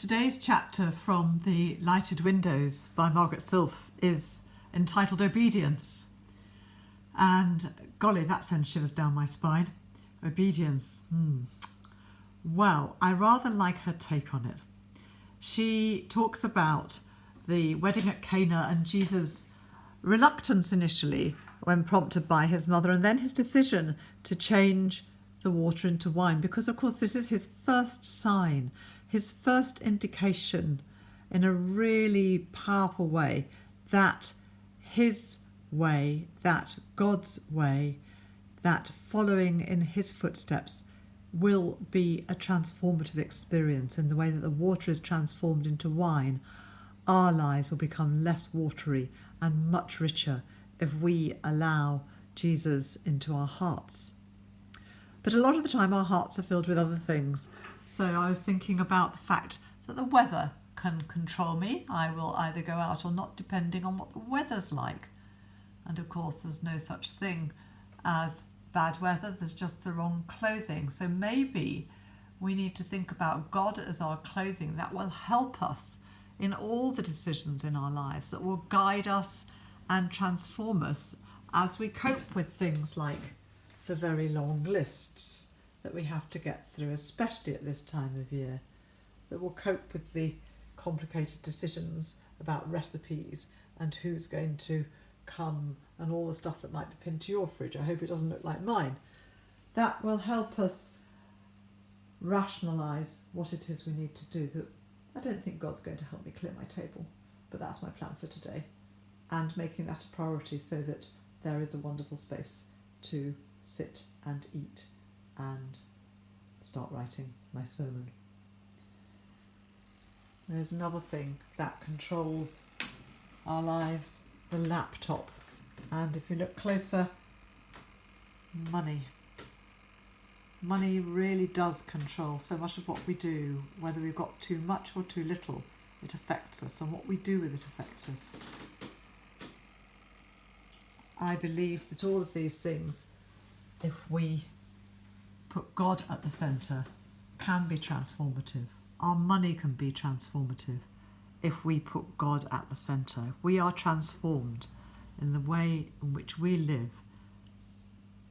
Today's chapter from The Lighted Windows by Margaret Silf is entitled Obedience. And golly, that sends shivers down my spine. Obedience. Well, I rather like her take on it. She talks about the wedding at Cana and Jesus' reluctance initially when prompted by his mother, and then his decision to change the water into wine, because of course this is his first sign, his first indication in a really powerful way that his way, that God's way, that following in his footsteps will be a transformative experience. In the way that the water is transformed into wine, our lives will become less watery and much richer if we allow Jesus into our hearts. But a lot of the time our hearts are filled with other things. So I was thinking about the fact that the weather can control me. I will either go out or not, depending on what the weather's like. And of course, there's no such thing as bad weather. There's just the wrong clothing. So maybe we need to think about God as our clothing that will help us in all the decisions in our lives, that will guide us and transform us as we cope with things like the very long lists that we have to get through, especially at this time of year, that will cope with the complicated decisions about recipes and who's going to come and all the stuff that might be pinned to your fridge. I hope it doesn't look like mine. That will help us rationalise what it is we need to do. That I don't think God's going to help me clear my table, but that's my plan for today, and making that a priority so that there is a wonderful space to sit and eat and start writing my sermon. There's another thing that controls our lives, the laptop. And if you look closer, money. Money really does control so much of what we do. Whether we've got too much or too little, it affects us, and what we do with it affects us. I believe that all of these things, if we put God at the centre, can be transformative. Our money can be transformative if we put God at the centre. We are transformed in the way in which we live.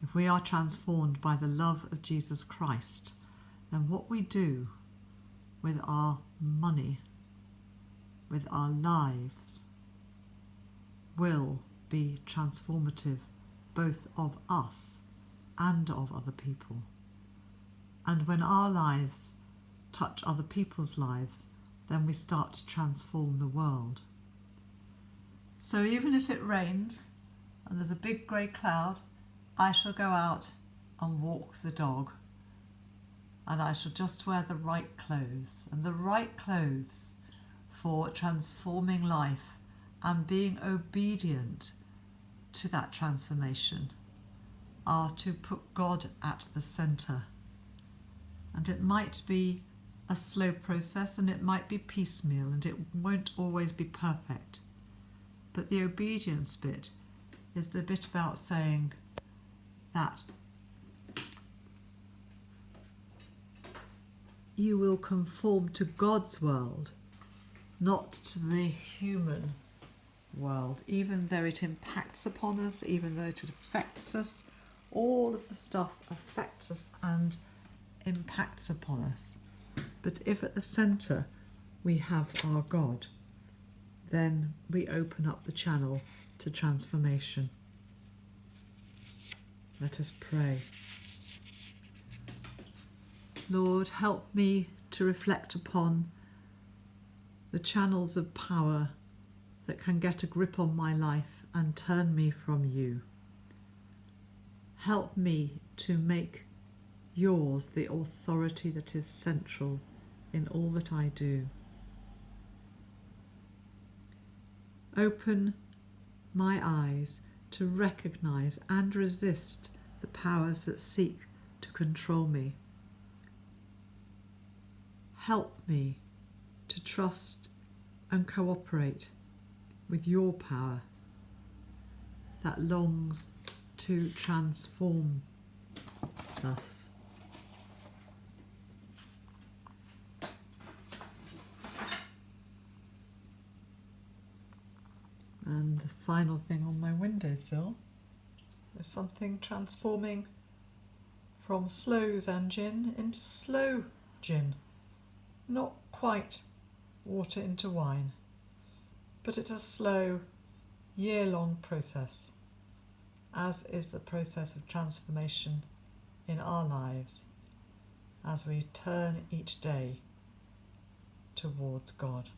If we are transformed by the love of Jesus Christ, then what we do with our money, with our lives, will be transformative both of us and of other people. And when our lives touch other people's lives, then we start to transform the world. So even if it rains and there's a big grey cloud, I shall go out and walk the dog, and I shall just wear the right clothes. And the right clothes for transforming life and being obedient to that transformation are to put God at the centre. And it might be a slow process, and it might be piecemeal, and it won't always be perfect. But the obedience bit is the bit about saying that you will conform to God's world, not to the human world, even though it impacts upon us, even though it affects us. All of the stuff affects us and impacts upon us. But if at the centre we have our God, then we open up the channel to transformation. Let us pray. Lord, help me to reflect upon the channels of power that can get a grip on my life and turn me from you. Help me to make yours the authority that is central in all that I do. Open my eyes to recognise and resist the powers that seek to control me. Help me to trust and cooperate with your power that longs to transform us. final thing on my windowsill. There's something transforming from slow Zhan into slow gin. Not quite water into wine, but it's a slow, year-long process, as is the process of transformation in our lives as we turn each day towards God.